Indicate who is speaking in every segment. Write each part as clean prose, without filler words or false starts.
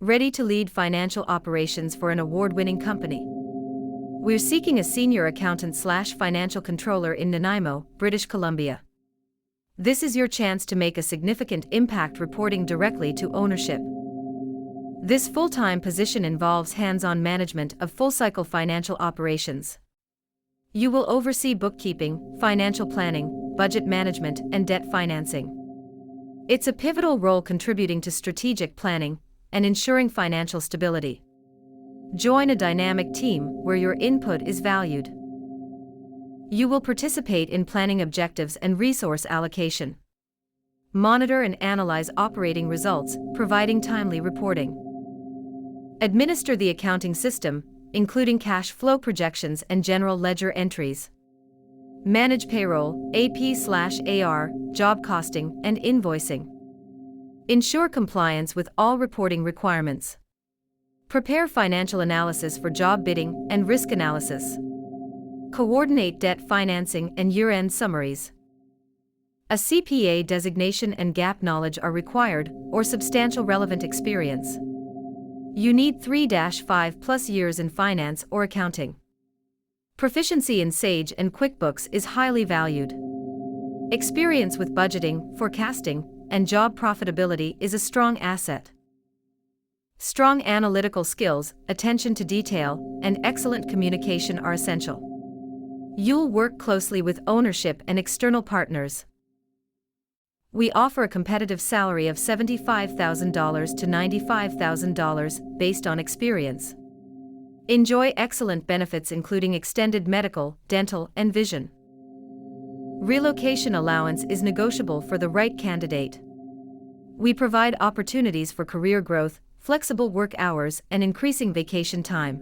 Speaker 1: Ready to lead financial operations for an award-winning company? We're seeking a senior accountant/financial controller in Nanaimo, British Columbia. This is your chance to make a significant impact reporting directly to ownership. This full-time position involves hands-on management of full-cycle financial operations. You will oversee bookkeeping, financial planning, budget management, and debt financing. It's a pivotal role contributing to strategic planning and ensuring financial stability. Join a dynamic team where your input is valued. You will participate in planning objectives and resource allocation. Monitor and analyze operating results, providing timely reporting. Administer the accounting system, including cash flow projections and general ledger entries. Manage payroll, AP/AR, job costing, and invoicing. Ensure compliance with all reporting requirements. Prepare financial analysis for job bidding and risk analysis. Coordinate debt financing and year-end summaries. A CPA designation and GAAP knowledge are required, or substantial relevant experience. You need 3-5+ years in finance or accounting. Proficiency in Sage and QuickBooks is highly valued. Experience with budgeting, forecasting, and job profitability is a strong asset. Strong analytical skills, attention to detail, and excellent communication are essential. You'll work closely with ownership and external partners. We offer a competitive salary of $75,000 to $95,000 based on experience. Enjoy excellent benefits including extended medical, dental, and vision. Relocation allowance is negotiable for the right candidate. We provide opportunities for career growth, flexible work hours, and increasing vacation time.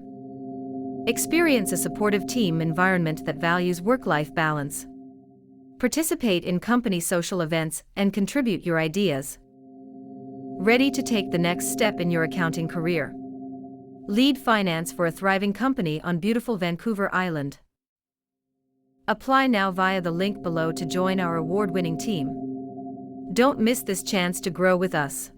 Speaker 1: Experience a supportive team environment that values work-life balance. Participate in company social events and contribute your ideas. Ready to take the next step in your accounting career? Lead finance for a thriving company on beautiful Vancouver Island. Apply now via the link below to join our award-winning team. Don't miss this chance to grow with us.